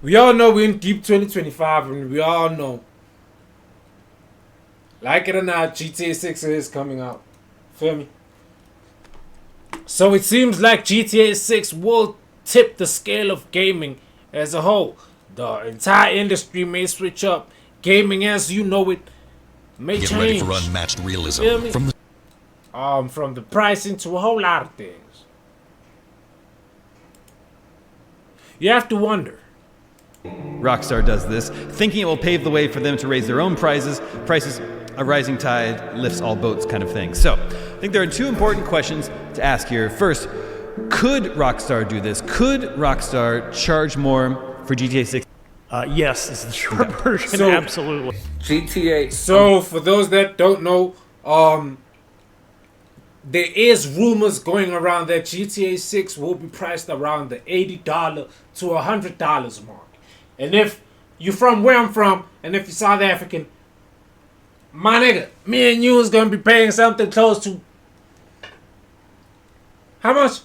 We all know we're in deep 2025, and we all know, like it or not, GTA 6 is coming out. Feel me? So it seems like GTA 6 will tip the scale of gaming as a whole. The entire industry may switch up. Gaming as you know it may Get change. ready for unmatched realism Feel me? from the pricing to a whole lot of things. You have to wonder. Rockstar does this, thinking it will pave the way for them to raise their own prices. A rising tide lifts all boats kind of thing. So, I think there are two important questions to ask here. First, could Rockstar do this? Could Rockstar charge more for GTA 6? Yes, is the short version. So- Absolutely. GTA. So, for those that don't know, there is rumors going around that GTA 6 will be priced around the $80 to $100 mark. And if you're from where I'm from, and if you're South African, my nigga, me and you is gonna be paying something close to how much?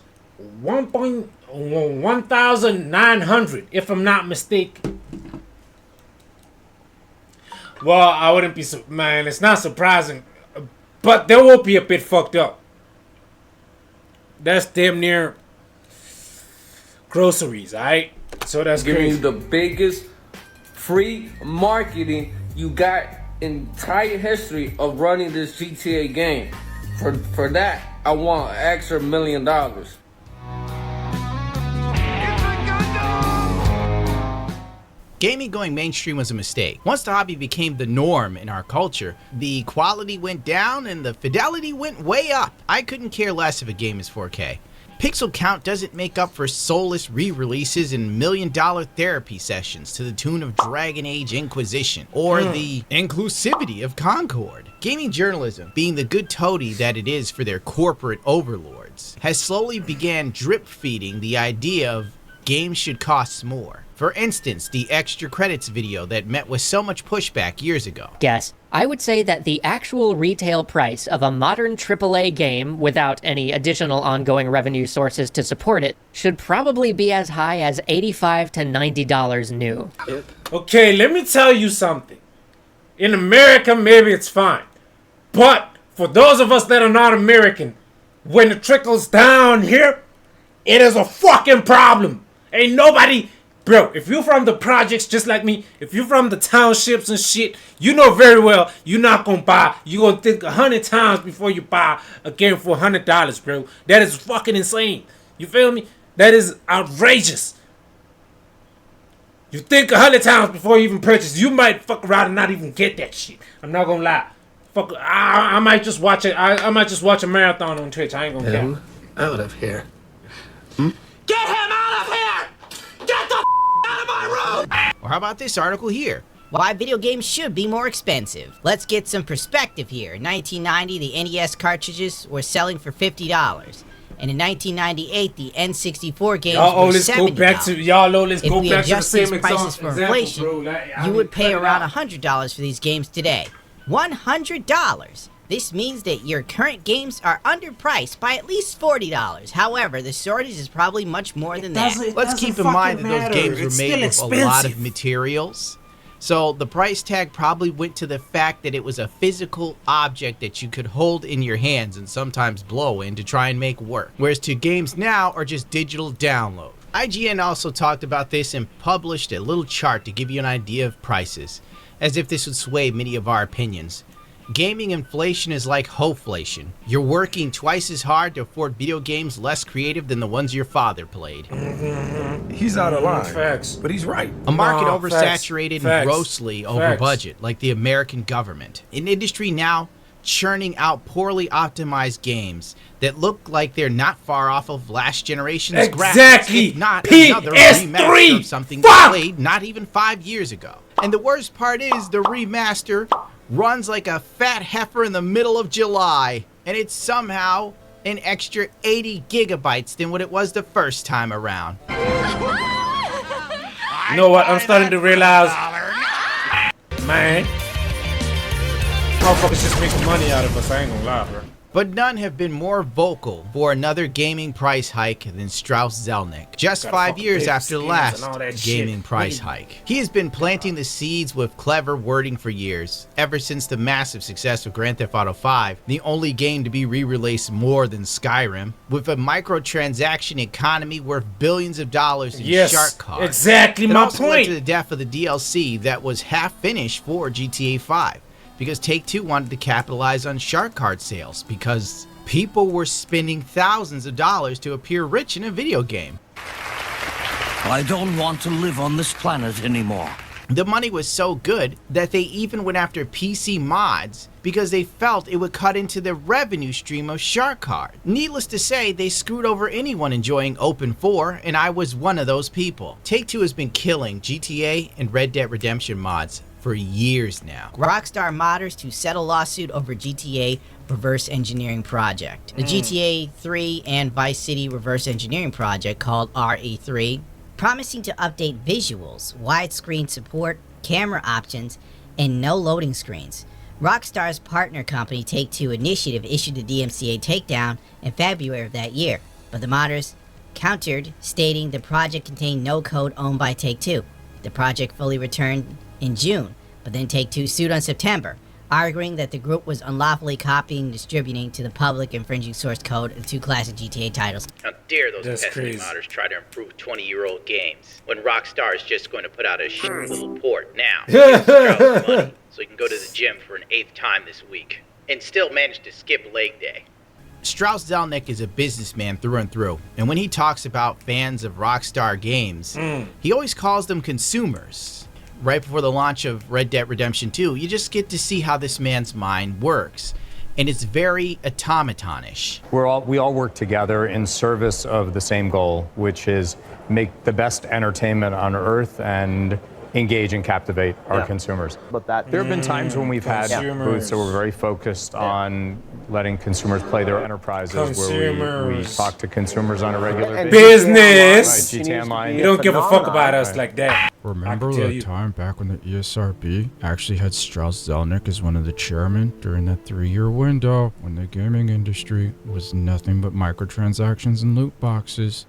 1,900, if I'm not mistaken. Well, I wouldn't be, man. It's not surprising, but there will be a bit fucked up. That's damn near groceries, alright? So that's Giving you crazy. the biggest free marketing you got in entire history of running this GTA game. For that, I want an extra $1 million. Gaming going mainstream was a mistake. Once the hobby became the norm in our culture, the quality went down and the fidelity went way up. I couldn't care less if a game is 4K. Pixel count doesn't make up for soulless re-releases and million-dollar therapy sessions to the tune of Dragon Age Inquisition or the inclusivity of Concord. Gaming journalism, being the good toady that it is for their corporate overlords, has slowly began drip-feeding the idea of games should cost more. For instance, the extra credits video that met with so much pushback years ago. Guess. I would say that the actual retail price of a modern AAA game, without any additional ongoing revenue sources to support it, should probably be as high as $85 to $90 new. Okay, let me tell you something. In America, maybe it's fine. But for those of us that are not American, when it trickles down here, it is a fucking problem. Ain't nobody... Bro, if you're from the projects just like me, if you're from the townships and shit, you know very well you're not gonna buy. You're gonna think 100 times before you buy a game for $100, bro. That is fucking insane. You feel me? That is outrageous. You think 100 times before you even purchase. You might fuck around and not even get that shit. I'm not gonna lie. Fuck, I might just watch it. I might just watch a marathon on Twitch. I ain't gonna care. Out of here. Get him out of here! Get the out of my room! Or how about this article here? Why video games should be more expensive. Let's get some perspective here. In 1990, the NES cartridges were selling for $50. And in 1998, the N64 games were $70. If we adjust these prices for inflation, you would pay around $100 for these games today. $100! This means that your current games are underpriced by at least $40. However, the shortage is probably much more than that. Let's keep in mind that those games were made with a lot of materials. So the price tag probably went to the fact that it was a physical object that you could hold in your hands and sometimes blow in to try and make work. Whereas to games now are just digital download. IGN also talked about this and published a little chart to give you an idea of prices, as if this would sway many of our opinions. Gaming inflation is like hoflation. You're working twice as hard to afford video games less creative than the ones your father played. He's out of line. Facts. But he's right. A market Nah, oversaturated facts. and grossly over budget, like the American government. An industry now churning out poorly optimized games that look like they're not far off of last generation's Exactly. graphics, if not PS3. another remaster of something that played not even 5 years ago. And the worst part is the remaster runs like a fat heifer in the middle of July, and it's somehow an extra 80 gigabytes than what it was the first time around. You know what? I'm starting to realize, man, motherfuckers just making money out of us. I ain't gonna lie, bro. But none have been more vocal for another gaming price hike than Strauss Zelnick. Just 5 years after the last gaming price hike. He has been planting the seeds with clever wording for years, ever since the massive success of Grand Theft Auto 5, the only game to be re-released more than Skyrim, with a microtransaction economy worth billions of dollars in shark cards. Exactly It my also led point. to the death of the DLC that was half finished for GTA 5. Because Take-Two wanted to capitalize on shark card sales because people were spending thousands of dollars to appear rich in a video game. I don't want to live on this planet anymore. The money was so good that they even went after PC mods because they felt it would cut into the revenue stream of Shark Card. Needless to say, they screwed over anyone enjoying Open 4, and I was one of those people. Take-Two has been killing GTA and Red Dead Redemption mods for years now. Rockstar modders to settle lawsuit over GTA reverse engineering project. The GTA 3 and Vice City reverse engineering project, called RE3, promising to update visuals, widescreen support, camera options, and no loading screens. Rockstar's partner company Take-Two Initiative issued the DMCA takedown in February of that year, but the modders countered, stating the project contained no code owned by Take-Two. The project fully returned in June, but then Take-Two sued on September, arguing that the group was unlawfully copying and distributing to the public infringing source code of two classic GTA titles. How dare those That's pesky crazy. modders try to improve 20-year-old games when Rockstar is just going to put out a shitty little port now. Give Strauss money so he can go to the gym for an 8th time this week and still manage to skip leg day. Strauss Zelnick is a businessman through and through, and when he talks about fans of Rockstar games, he always calls them consumers. Right before the launch of Red Dead Redemption 2, you just get to see how this man's mind works. And it's very automatonish. We all work together in service of the same goal, which is make the best entertainment on earth and engage and captivate our consumers. But there have been times when we've had booths that were very focused on letting consumers play their enterprises, where we talk to consumers on a regular basis. Business. Right, GTA Online. You don't give a fuck about us like that. Remember tell the you. time back when the E ESRB actually had Strauss Zelnick as one of the chairmen during that 3-year window when the gaming industry was nothing but microtransactions and loot boxes?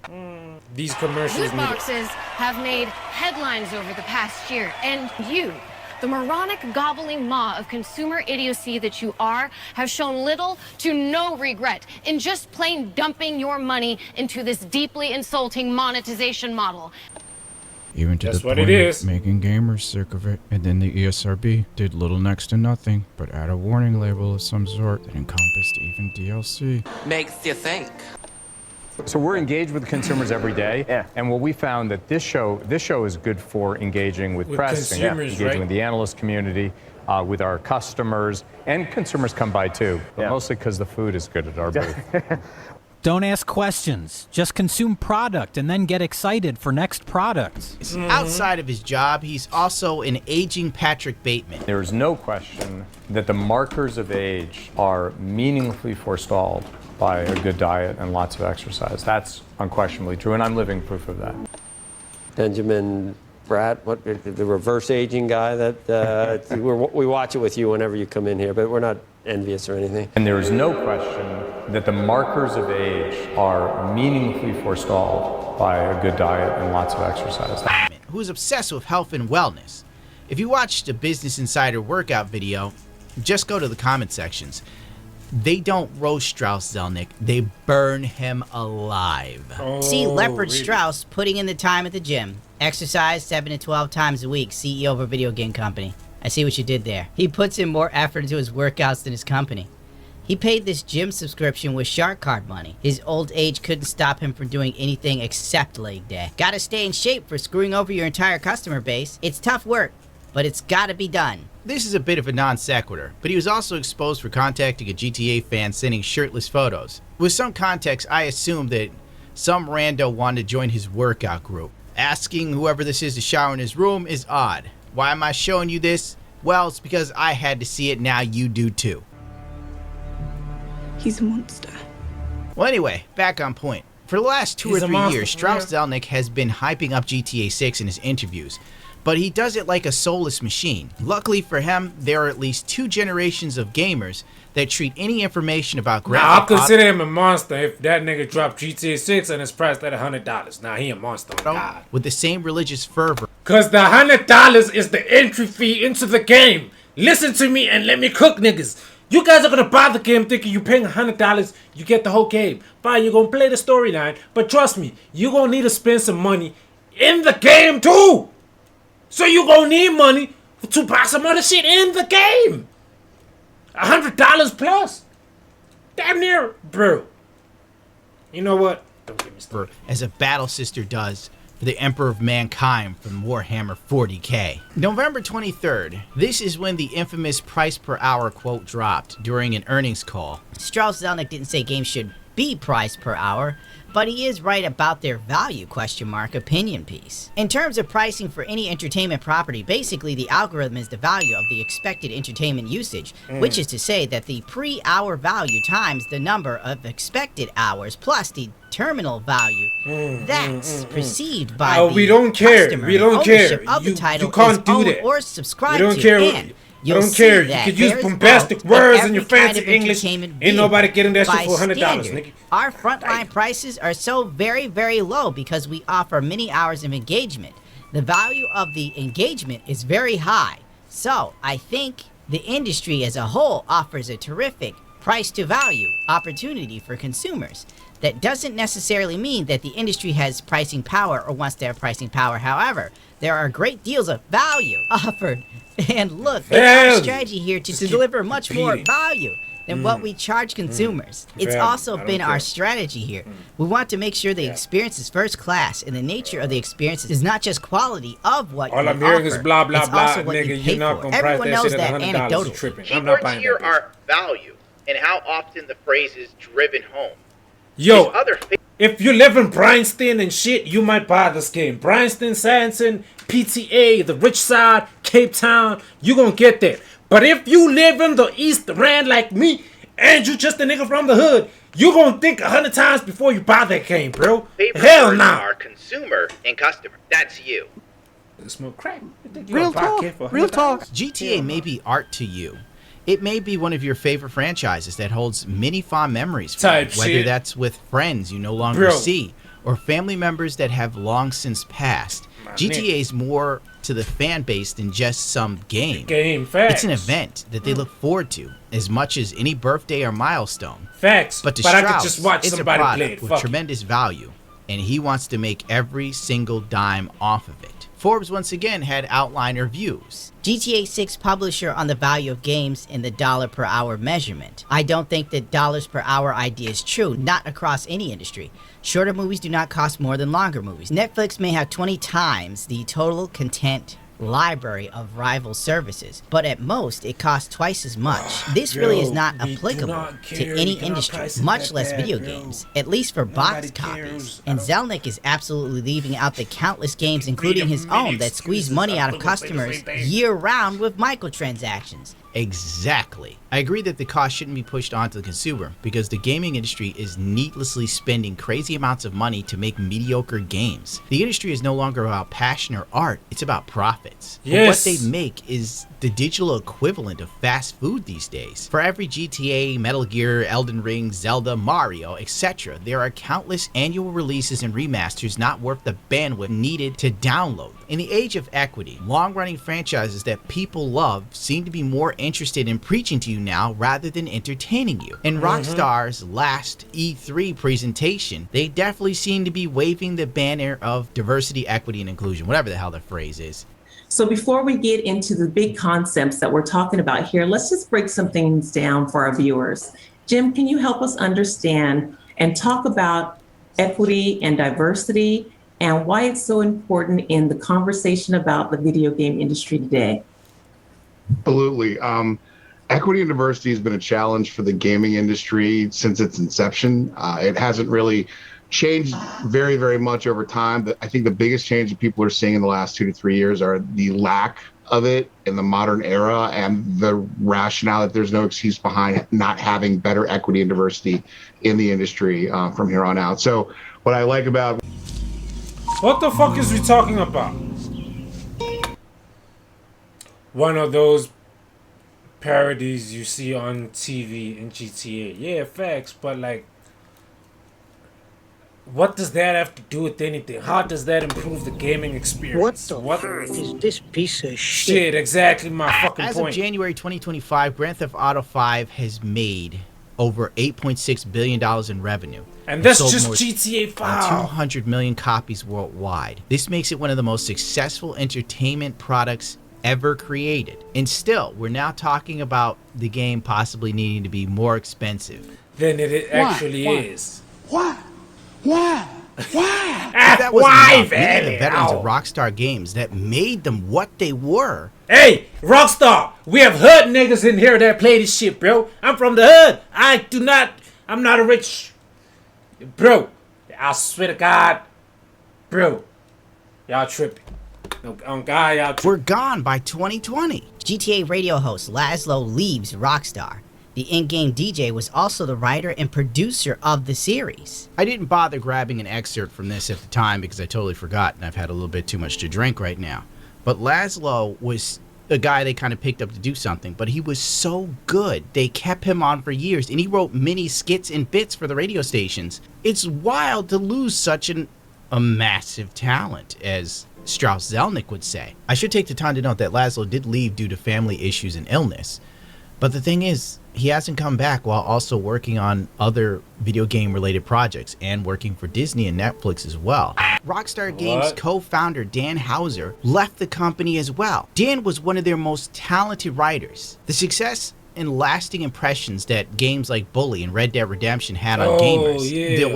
These commercials Loot need it. boxes have made headlines over the past year, and you, the moronic gobbling maw of consumer idiocy that you are, have shown little to no regret in just plain dumping your money into this deeply insulting monetization model. Even to That's the what point it is. of making gamers sick of it. And then the E ESRB did little next to nothing but add a warning label of some sort that encompassed even DLC. Makes you think. So we're engaged with consumers every day, and what we found that this show is good for engaging with press, and consumers, engaging right? with the analyst community, with our customers, and consumers come by too, but mostly because the food is good at our booth. Don't ask questions. Just consume product and then get excited for next products. Outside of his job, he's also an aging Patrick Bateman. There is no question that the markers of age are meaningfully forestalled by a good diet and lots of exercise. That's unquestionably true, and I'm living proof of that. Benjamin Bratt, the reverse aging guy that we watch it with you whenever you come in here, but we're not envious or anything. And there is no question that the markers of age are meaningfully forestalled by a good diet and lots of exercise. Who's obsessed with health and wellness. If you watched a Business Insider workout video, just go to the comment sections. They don't roast Strauss Zelnick, they burn him alive. See Leopard Strauss putting in the time at the gym. Exercise 7 to 12 times a week, CEO of a video game company. I see what you did there. He puts in more effort into his workouts than his company. He paid this gym subscription with Shark Card money. His old age couldn't stop him from doing anything except leg day. Gotta stay in shape for screwing over your entire customer base. It's tough work, but it's gotta be done. This is a bit of a non sequitur, but he was also exposed for contacting a GTA fan sending shirtless photos. With some context, I assume that some rando wanted to join his workout group. Asking whoever this is to shower in his room is odd. Why am I showing you this? Well, it's because I had to see it, now you do too. He's a monster. Well, anyway, back on point. For the last 2 He's or a 3 monster, years, Strauss Zelnick has been hyping up GTA 6 in his interviews, but he does it like a soulless machine. Luckily for him, there are at least 2 generations of gamers that treat any information about Now, I'll graphic consider him a monster if that nigga dropped GTA 6 and it's priced at $100. Now, he a monster. Oh, God. with the same religious fervor. Because the $100 is the entry fee into the game. Listen to me and let me cook, niggas. You guys are going to buy the game thinking you're paying $100, you get the whole game. Fine, you're going to play the storyline, but trust me, you're going to need to spend some money in the game too. So you're going to need money to buy some other shit in the game. $100 plus. Damn near, bro. You know what? Don't get me started. As a battle sister does for the Emperor of Mankind from Warhammer 40k. November 23rd, this is when the infamous price per hour quote dropped during an earnings call. Strauss Zelnick didn't say games should be priced per hour, but he is right about their value ? Opinion piece. In terms of pricing for any entertainment property, basically the algorithm is the value of the expected entertainment usage, which is to say that the pre-hour value times the number of expected hours plus the terminal value that's perceived by the we don't care. customer. We don't Ownership care. Of the title you can't is do owned that. or subscribed We don't to. care. And You don't care. You could use bombastic words in your fancy English. Ain't nobody getting that shit for $100, nigga. Our frontline prices are so very, very low because we offer many hours of engagement. The value of the engagement is very high. So I think the industry as a whole offers a terrific price to value opportunity for consumers. That doesn't necessarily mean that the industry has pricing power or wants to have pricing power. However, there are great deals of value offered. And look, it's our strategy here to deliver much more value than what we charge consumers. It's also been our strategy here. We want to make sure the experience is first class, and the nature of the experience is not just quality of what you offer. All I'm hearing is blah, blah, it's blah, also what you nigga. pay You're not for. going to price Everyone that knows shit that at $100. anecdotally. You're tripping. I'm not Keywords buying here that. are value and how often the phrase is driven home. Yo, if you live in Bryanston and shit, you might buy this game. Bryanston, Sanson, PTA, the rich side, Cape Town, you gonna get that. But if you live in the East Rand like me, and you just a nigga from the hood, you gonna think 100 times before you buy that game, bro. Favorite Hell words no. are consumer and customer. That's you. Smoke crack. Real talk. Real talk. GTA may be art to you. It may be one of your favorite franchises that holds many fond memories for you, whether shit. that's with friends you no longer Bro. see or family members that have long since passed. GTA is more to the fan base than just some game. It's an event that they look forward to as much as any birthday or milestone. Facts. But to But I Strauss, could just watch it's a somebody product play it. with Fuck it. tremendous value, and he wants to make every single dime off of it. Forbes once again had outliner views. GTA 6 publisher on the value of games in the dollar per hour measurement. I don't think that dollars per hour idea is true, not across any industry. Shorter movies do not cost more than longer movies. Netflix may have 20 times the total content library of rival services, but at most it costs twice as much. This really is not applicable to any industry, much less video games, at least for box copies. And Zelnick is absolutely leaving out the countless games, including his own, that squeeze money out of customers year-round with microtransactions. Exactly. I agree that the cost shouldn't be pushed onto the consumer because the gaming industry is needlessly spending crazy amounts of money to make mediocre games. The industry is no longer about passion or art, it's about profits. But what Yes. they make is the digital equivalent of fast food these days. For every GTA, Metal Gear, Elden Ring, Zelda, Mario, etc., there are countless annual releases and remasters not worth the bandwidth needed to download. In the age of equity, long-running franchises that people love seem to be more interested in preaching to you now rather than entertaining you. In Rockstar's last E3 presentation, they definitely seem to be waving the banner of diversity, equity, and inclusion, whatever the hell the phrase is. So before we get into the big concepts that we're talking about here, let's just break some things down for our viewers. Jim, can you help us understand and talk about equity and diversity and why it's so important in the conversation about the video game industry today? Absolutely. Equity and diversity has been a challenge for the gaming industry since its inception. It hasn't really changed very, very much over time. But I think the biggest change that people are seeing in the last 2 to 3 years are the lack of it in the modern era and the rationale that there's no excuse behind not having better equity and diversity in the industry from here on out. So what I like about What the fuck is we talking about? One of those parodies you see on TV in GTA. Yeah, facts, but like, what does that have to do with anything? How does that improve the gaming experience? What is this piece of shit? Exactly my fucking As point. of January 2025, Grand Theft Auto 5 has made over $8.6 billion in revenue. And that's sold just more GTA than 5. 200 million copies worldwide. This makes it one of the most successful entertainment products ever created. And still, we're now talking about the game possibly needing to be more expensive Than it actually is. If that wasn't enough, many of the veterans of Rockstar Games that made them what they were. Hey, Rockstar, we have hood niggas in here that play this shit, bro. I'm from the hood. I'm not a rich, bro. I swear to God, bro, y'all tripping. No, on God, y'all tripping. We're gone by 2020. GTA radio host Laszlo leaves Rockstar. The in-game DJ was also the writer and producer of the series. I didn't bother grabbing an excerpt from this at the time because I totally forgot and I've had a little bit too much to drink right now. But Laszlo was the guy they kind of picked up to do something, but he was so good. They kept him on for years and he wrote mini skits and bits for the radio stations. It's wild to lose such a massive talent, as Strauss Zelnick would say. I should take the time to note that Laszlo did leave due to family issues and illness. But the thing is, he hasn't come back while also working on other video game related projects and working for Disney and Netflix as well. Rockstar Games co-founder Dan Houser left the company as well. Dan was one of their most talented writers. The success and lasting impressions that games like Bully and Red Dead Redemption had on gamers,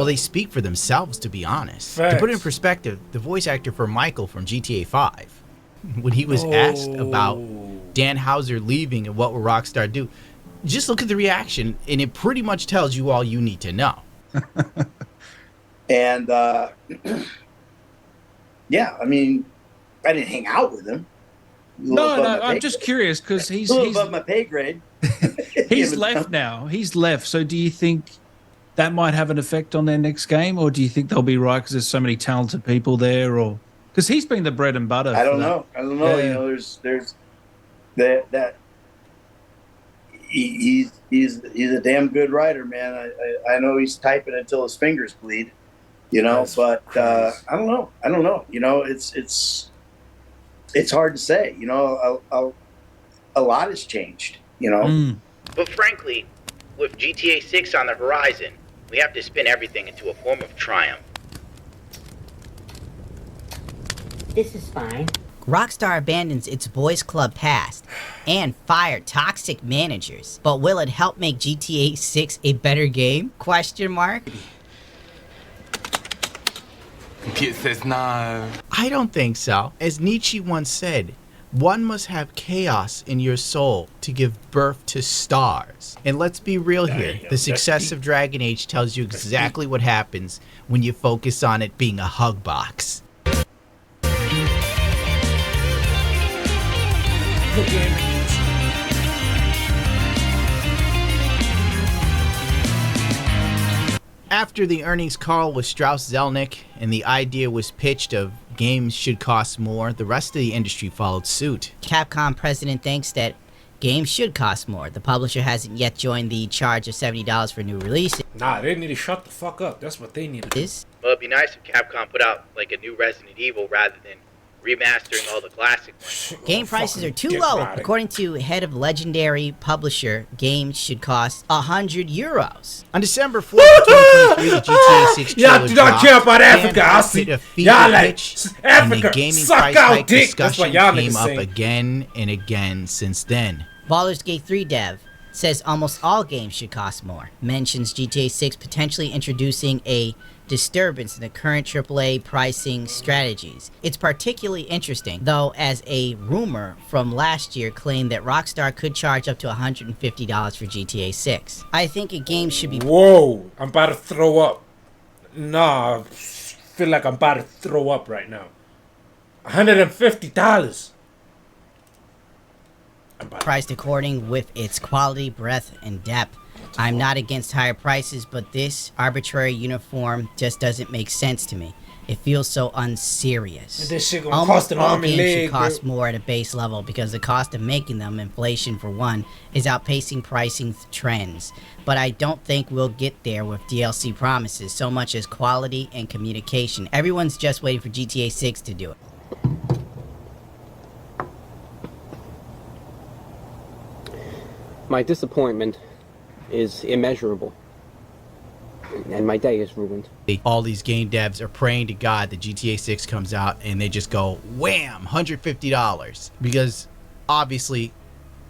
they speak for themselves, to be honest. To put it in perspective, the voice actor for Michael from GTA 5, when he was asked about Dan Houser leaving and what will Rockstar do, just look at the reaction and it pretty much tells you all you need to know. And yeah, I mean, I didn't hang out with him. No, I'm just curious because he's above my pay grade. He's left now. He's left. So do you think that might have an effect on their next game, or do you think they'll be right because there's so many talented people there, or because he's been the bread and butter? I don't know. Yeah. You know, there's that he's a damn good writer, man. I know he's typing until his fingers bleed, you know. But I don't know. You know, it's hard to say. You know, a lot has changed. You know. But frankly, with GTA 6 on the horizon, we have to spin everything into a form of triumph. This is fine. Rockstar abandons its boys club past and fired toxic managers. But will it help make GTA 6 a better game? Question mark. Computer says no. I don't think so. As Nietzsche once said, one must have chaos in your soul to give birth to stars. And let's be real here. The success of Dragon Age tells you exactly what happens when you focus on it being a hug box. After the earnings call with Strauss Zelnick and the idea was pitched of games should cost more, the rest of the industry followed suit. Capcom president thinks that games should cost more. The publisher hasn't yet joined the charge of $70 for new releases. Nah, they need to shut the fuck up. That's what they need to do. Well, it'd be nice if Capcom put out like a new Resident Evil rather than remastering all the classic ones. Game prices are too low. According to head of legendary publisher, games should cost €100. On December 4th, 2023, the GTA 6 trailer Y'all do not care about Africa. I see. Y'all like Africa. Gaming Suck price out hike dick. That's what discussion y'all came niggas up saying. again and again since then. Baldur's Gate 3 dev says almost all games should cost more. Mentions GTA 6 potentially introducing a disturbance in the current AAA pricing strategies. It's particularly interesting, though, as a rumor from last year claimed that Rockstar could charge up to $150 for GTA 6. I think a game should be... Whoa, I'm about to throw up. Nah, I feel like I'm about to throw up right now. $150. priced according with its quality, breadth, and depth. I'm not against higher prices, but this arbitrary uniform just doesn't make sense to me. It feels so unserious. And this shit gonna Almost cost an all arm and games leg, should cost bro. more at a base level because the cost of making them, inflation for one, is outpacing pricing trends. But I don't think we'll get there with DLC promises so much as quality and communication. Everyone's just waiting for GTA 6 to do it. My disappointment is immeasurable. And my day is ruined. All these game devs are praying to God that GTA 6 comes out and they just go, wham, $150. Because obviously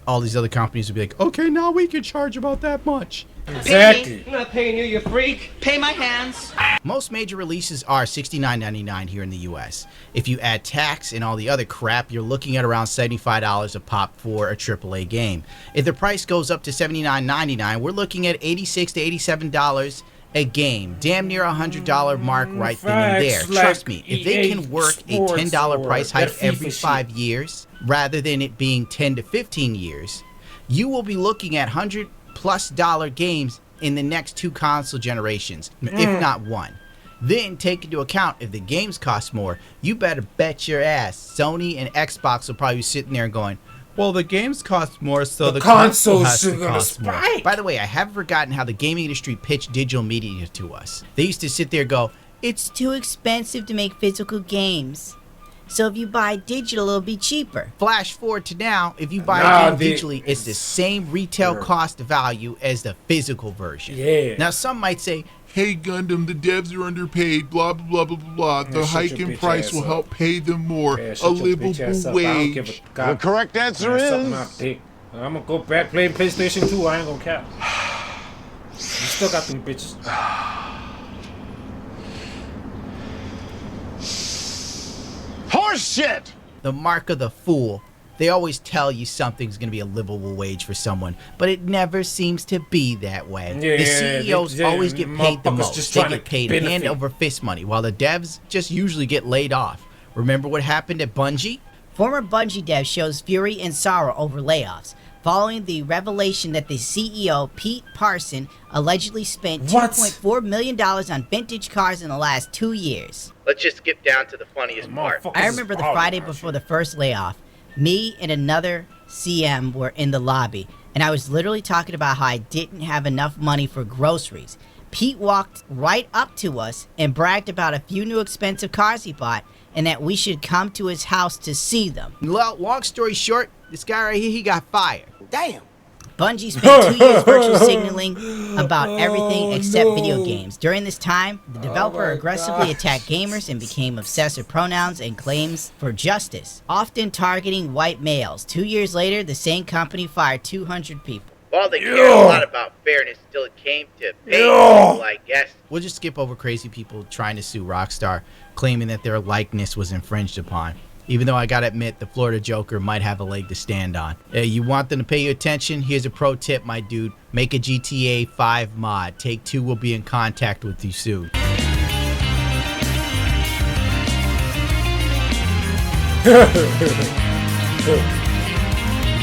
all these other companies would be like, okay, now we can charge about that much. Exactly. I'm not paying you, you freak. Pay my hands. Most major releases are $69.99 here in the US. If you add tax and all the other crap, you're looking at around $75 a pop for a AAA game. If the price goes up to $79.99, we're looking at $86 to $87 a game. Damn near $100 mark right then and there. Facts, like Trust me, if they can work a Sports $10 or price that hike FIFA every shit. 5 years, rather than it being 10 to 15 years, you will be looking at $100+ games in the next 2 console generations, if not one. Then take into account if the games cost more, you better bet your ass Sony and Xbox will probably be sitting there going, well, the games cost more, so the console has to cost more. By the way, I haven't forgotten how the gaming industry pitched digital media to us. They used to sit there and go, It's too expensive to make physical games. So if you buy digital, it'll be cheaper. Flash forward to now, if you buy a game digitally, it's the same retail cost value as the physical version. Yeah. Now, some might say, hey, Gundam, the devs are underpaid, blah, blah, blah, blah, blah, blah. The hike in price will help pay them more. A livable wage. The correct answer is... I'm gonna go back playing PlayStation 2. I ain't gonna cap. You still got them bitches. horse shit! The mark of the fool. They always tell you something's going to be a livable wage for someone, but it never seems to be that way. Yeah, the CEOs always get paid the most. just They trying to get paid benefit. hand over fist money, while the devs just usually get laid off. Remember what happened at Bungie? Former Bungie dev shows fury and sorrow over layoffs, following the revelation that the CEO, Pete Parson, allegedly spent $2.4 million on vintage cars in the last 2 years. Let's just skip down to the funniest part. I remember the Friday before the first layoff. Me and another CM were in the lobby, and I was literally talking about how I didn't have enough money for groceries. Pete walked right up to us and bragged about a few new expensive cars he bought, and that we should come to his house to see them. Well, long story short, this guy right here, he got fired. Damn. Bungie spent 2 years virtual signaling about everything except video games. During this time, the developer aggressively attacked gamers and became obsessed with pronouns and claims for justice, often targeting white males. 2 years later, the same company fired 200 people. While they care a lot about fairness, still it came to pay people, I guess. We'll just skip over crazy people trying to sue Rockstar, claiming that their likeness was infringed upon. Even though I gotta admit, the Florida Joker might have a leg to stand on. You want them to pay you attention? Here's a pro tip, my dude. Make a GTA 5 mod. Take-Two will be in contact with you soon.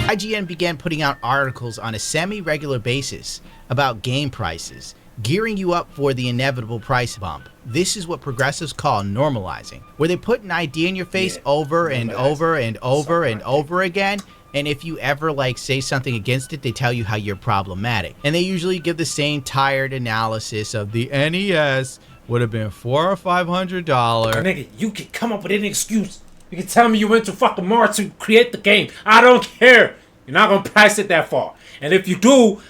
IGN began putting out articles on a semi-regular basis about game prices, gearing you up for the inevitable price bump. This is what progressives call normalizing, where they put an idea in your face over and over and over and over again, and if you ever say something against it, they tell you how you're problematic. And they usually give the same tired analysis of the NES would have been $400 or $500. Nigga, you can come up with any excuse. You can tell me you went to fucking Mars to create the game. I don't care. You're not gonna price it that far. And if you do,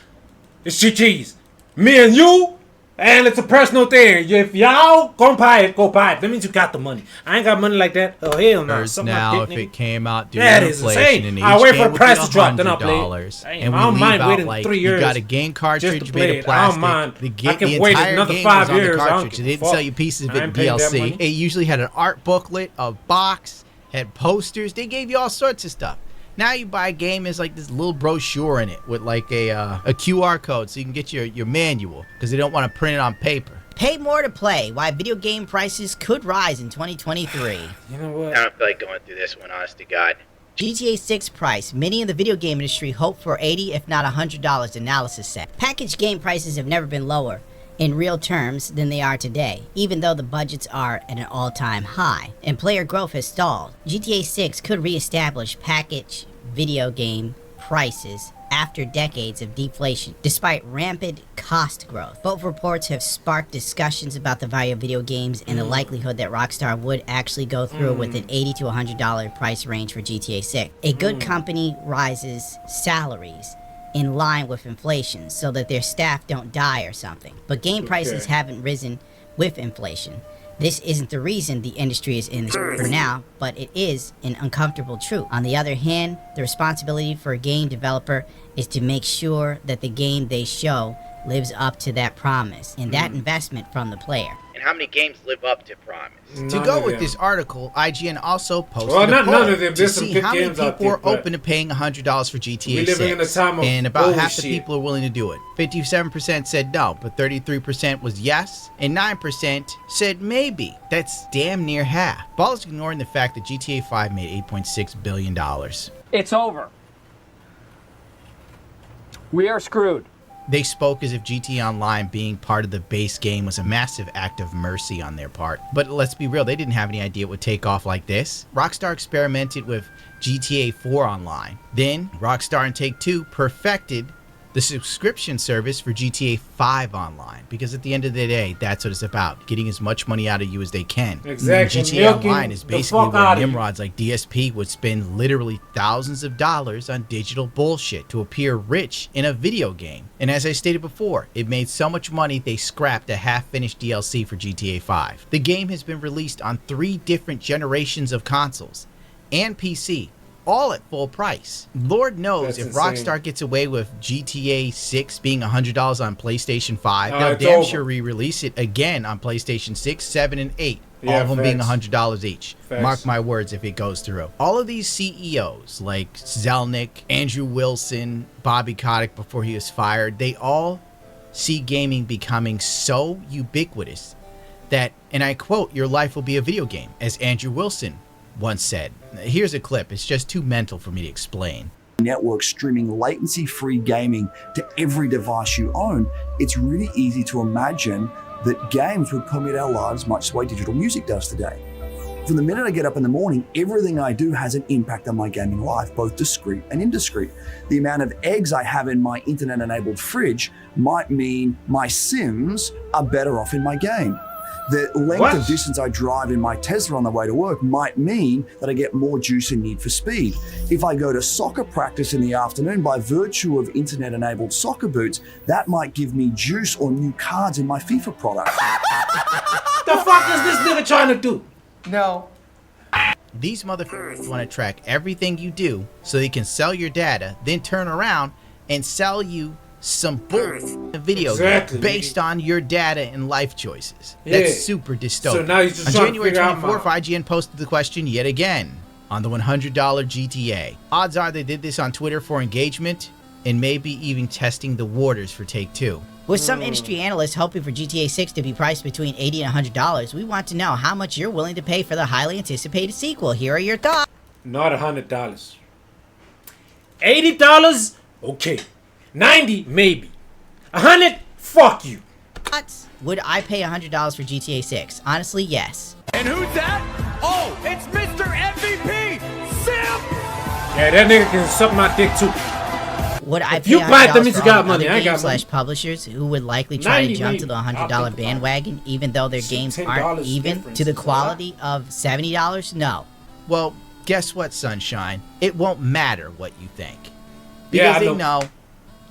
it's GG's. Me and you, and it's a personal thing. If y'all gonna buy it, go buy it. That means you got the money. I ain't got money like that. Oh hell no. Now, if it came out due that to is inflation, insane. and each I'll wait for game the price would to be drop, then I'll play $100, it. and we I don't leave mind out waiting 3 years. You got a game cartridge just to play made it. of plastic. I don't mind. I can The wait entire another game 5 was on years. the I don't cartridge. give They a didn't sell fuck. you pieces of I it in ain't paying that DLC. money. It usually had an art booklet, a box, had posters. They gave you all sorts of stuff. Now you buy a game, there's this little brochure in it with a QR code so you can get your manual because they don't want to print it on paper. Pay more to play. Why video game prices could rise in 2023. You know what? I don't feel like going through this one, honest to God. GTA 6 price. Many in the video game industry hope for $80 if not $100, analysis said. Packaged game prices have never been lower in real terms than they are today, even though the budgets are at an all-time high and player growth has stalled. GTA 6 could reestablish packaged video game prices after decades of deflation, despite rampant cost growth. Both reports have sparked discussions about the value of video games and the likelihood that Rockstar would actually go through with an $80 to $100 price range for GTA 6. A good company rises salaries in line with inflation so that their staff don't die or something. But game prices haven't risen with inflation. This isn't the reason the industry is in this for now, but it is an uncomfortable truth. On the other hand, the responsibility for a game developer is to make sure that the game they show lives up to that promise and that investment from the player. And how many games live up to promise? To go with this article, IGN also posted not a poll none of them. to There's some see good how many games out people there, are but open to paying $100 for GTA 6. we living in a time of and about half the bullshit. people are willing to do it. 57% said no, but 33% was yes, and 9% said maybe. That's damn near half. Ball is ignoring the fact that GTA 5 made $8.6 billion. It's over. We are screwed. They spoke as if GTA Online being part of the base game was a massive act of mercy on their part. But let's be real, they didn't have any idea it would take off like this. Rockstar experimented with GTA 4 Online. Then, Rockstar and Take-Two perfected the subscription service for GTA 5 Online. Because at the end of the day, that's what it's about. Getting as much money out of you as they can. Exactly. GTA Milking Online is the basically fuck where out of you. Nimrods like DSP would spend literally thousands of dollars on digital bullshit to appear rich in a video game. And as I stated before, it made so much money they scrapped a half-finished DLC for GTA 5. The game has been released on 3 different generations of consoles and PC, all at full price. Lord knows That's if insane. Rockstar gets away with GTA 6 being $100 on PlayStation 5, Oh, they'll it's damn over. sure re-release it again on PlayStation 6, 7, and 8. Yeah, all of them being facts. $100 each. Facts. Mark my words if it goes through. All of these CEOs like Zelnick, Andrew Wilson, Bobby Kotick before he was fired, they all see gaming becoming so ubiquitous that, and I quote, your life will be a video game, as Andrew Wilson once said. Here's a clip. It's just too mental for me to explain. Network streaming latency-free gaming to every device you own, it's really easy to imagine that games would permeate our lives much the way digital music does today. From the minute I get up in the morning, everything I do has an impact on my gaming life, both discrete and indiscrete. The amount of eggs I have in my internet-enabled fridge might mean my Sims are better off in my game. The length of distance I drive in my Tesla on the way to work might mean that I get more juice and Need for Speed. If I go to soccer practice in the afternoon by virtue of internet-enabled soccer boots, that might give me juice or new cards in my FIFA product. The fuck is this nigga trying to do? No. These motherfuckers want to track everything you do so they can sell your data, then turn around and sell you some bull video Exactly. game based on your data and life choices. Yeah. That's super dystopian. So now you're just on trying to January figure out 24th, IGN posted the question yet again on the $100 GTA. Odds are they did this on Twitter for engagement and maybe even testing the waters for Take-Two. With some industry analysts hoping for GTA 6 to be priced between $80 and $100, we want to know how much you're willing to pay for the highly anticipated sequel. Here are your thoughts. Not $100. $80? Okay. 90? Maybe. 100? Fuck you. Would I pay $100 for GTA 6? Honestly, yes. And who's that? Oh, it's Mr. MVP! Simp! Yeah, that nigga can suck my dick too. Would I If pay you buy it, that $100 means for you got all money. other I ain't got games money. slash publishers who would likely try to 90 jump to the maybe. I'll $100 think bandwagon, even though their games aren't $10 even difference to the is a lot. quality of $70? No. Well, guess what, Sunshine? It won't matter what you think. Yeah, Because I they know. know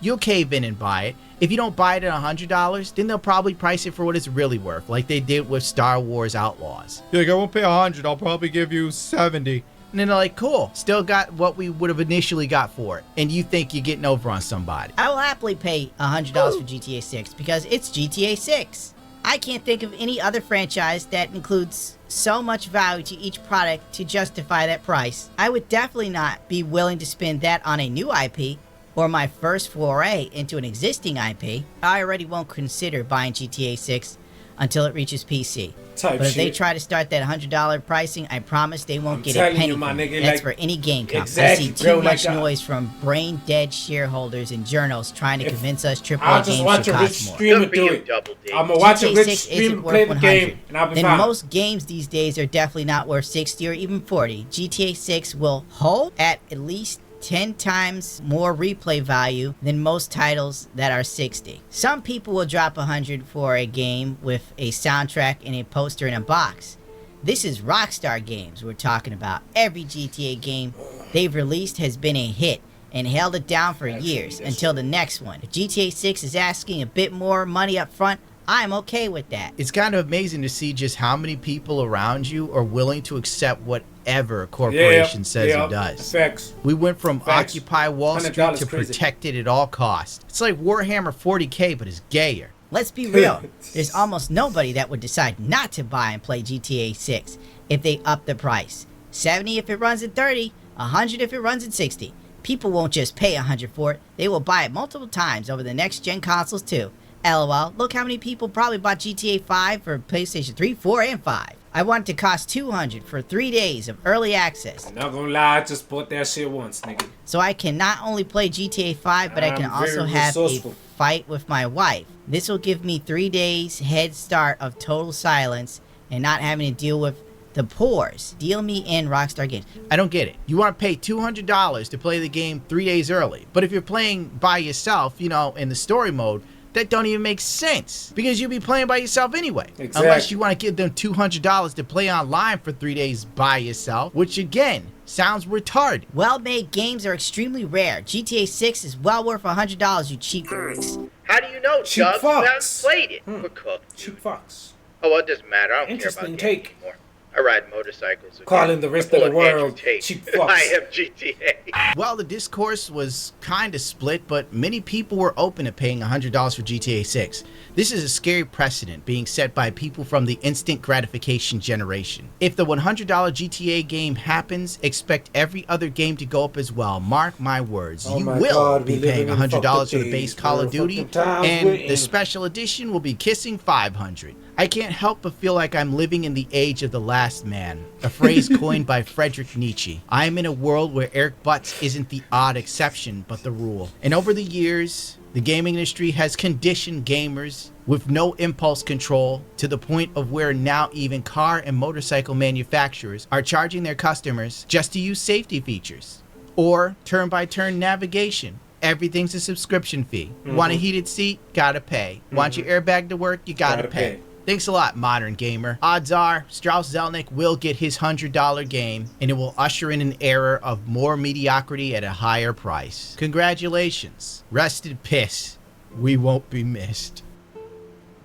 you'll cave in and buy it. If you don't buy it at $100, then they'll probably price it for what it's really worth, like they did with Star Wars Outlaws. You're like, I won't pay 100. I'll probably give you 70. And then they're like, cool, still got what we would have initially got for it. And you think you're getting over on somebody. I will happily pay $100 for GTA 6 because it's GTA 6. I can't think of any other franchise that includes so much value to each product to justify that price. I would definitely not be willing to spend that on a new IP or my first foray into an existing IP. I already won't consider buying GTA 6 until it reaches PC. Type but if they shit. try to start that $100 pricing, I promise they won't get a telling penny. you, my from it. nigga, That's like- for any game company. Exactly, I see too bro, much like, noise from brain-dead shareholders and journals trying to convince us AAA I'll just games watch should a rich cost more. streamer do it. I'm gonna watch a GTA rich 6 streamer isn't play worth the game, 100. and I'll be And fine. most games these days are definitely not worth 60 or even 40. GTA 6 will hold at least 10 times more replay value than most titles that are 60. Some people will drop 100 for a game with a soundtrack and a poster in a box. This is Rockstar Games we're talking about. Every GTA game they've released has been a hit and held it down for years until the next one. If GTA 6 is asking a bit more money up front, I'm okay with that. It's kind of amazing to see just how many people around you are willing to accept whatever a corporation says or does. Facts. We went from Facts. Occupy Wall Street $100 to crazy. protect it at all costs. It's like Warhammer 40K, but it's gayer. Let's be real. There's almost nobody that would decide not to buy and play GTA 6 if they up the price. 70 if it runs at 30, 100 if it runs at 60. People won't just pay 100 for it. They will buy it multiple times over the next gen consoles too. LOL, look how many people probably bought GTA 5 for PlayStation 3, 4, and 5. I want it to cost 200 for 3 days of early access. Not gonna lie, I just bought that shit once, nigga. So I can not only play GTA 5, but I can I'm also very have a resourceful. fight with my wife. This will give me 3 days head start of total silence and not having to deal with the pores. Deal me in, Rockstar Games. I don't get it. You want to pay $200 to play the game 3 days early. But if you're playing by yourself, you know, in the story mode, that don't even make sense. Because you'll be playing by yourself anyway. Exactly. Unless you want to give them $200 to play online for 3 days by yourself, which again, sounds retarded. Well-made games are extremely rare. GTA 6 is well worth $100, you cheap freaks. How do you know, Cheap Doug? You fox. haven't played it. We're cooked. Cheap fox. Oh, well, it doesn't matter. I don't care Interesting about take. games anymore. I ride motorcycles. again. Calling the rest I'm of the full Andrew world Tate. cheap fox. I am GTA. Well, the discourse was kind of split, but many people were open to paying $100 for GTA 6. This is a scary precedent being set by people from the instant gratification generation. If the $100 GTA game happens, expect every other game to go up as well. Mark my words. Oh You my will God, be we living paying in $100 fucked for the days, base Call bro. of Duty, Fucking times we're and in. the special edition will be kissing $500. I can't help but feel like I'm living in the age of the last man, a phrase coined by Friedrich Nietzsche. I am in a world where Eric Butts isn't the odd exception, but the rule. And over the years, the gaming industry has conditioned gamers with no impulse control to the point of where now even car and motorcycle manufacturers are charging their customers just to use safety features or turn-by-turn navigation. Everything's a subscription fee. Want a heated seat? Gotta pay. Want your airbag to work? You gotta pay. Thanks a lot, modern gamer. Odds are, Strauss Zelnick will get his $100 game, and it will usher in an era of more mediocrity at a higher price. Congratulations. Rest in piss. We won't be missed.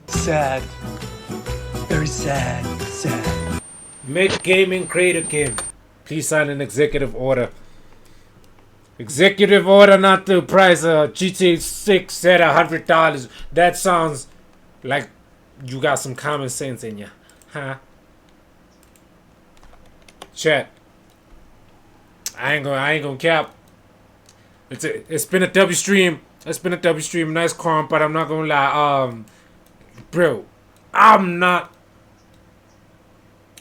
Sad. Very sad. Sad. Make gaming great again. Please sign an executive order. Executive order not to price GTA 6 at $100. That sounds like you got some common sense in you, huh? Chat. I ain't gonna cap. It's been a W stream. It's been a W stream. Nice comp, but I'm not gonna lie. Bro, I'm not.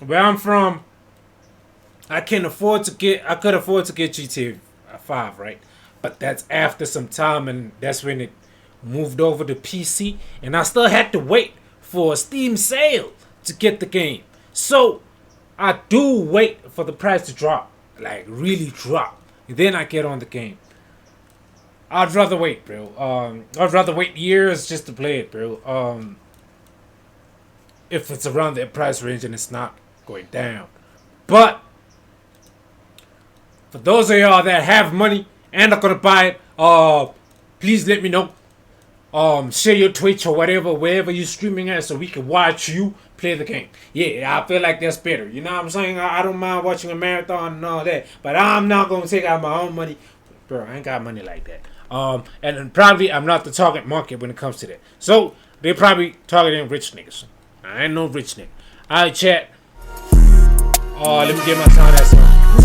Where I'm from, I could afford to get GTA 5, right? But that's after some time, and that's when it moved over to PC, and I still had to wait for a Steam sale to get the game. So I do wait for the price to drop, like really drop, and then I get on the game. I'd rather wait, bro. I'd rather wait years just to play it, bro. If it's around that price range and it's not going down. But for those of y'all that have money and are gonna buy it, please let me know. Share your Twitch or whatever, wherever you're streaming at, so we can watch you play the game. Yeah, I feel like that's better. You know what I'm saying? I don't mind watching a marathon and all that, but I'm not gonna take out my own money. Bro, I ain't got money like that. And probably I'm not the target market when it comes to that. So they probably targeting rich niggas. I ain't no rich nigga. Alright, chat. Let me get my time that song.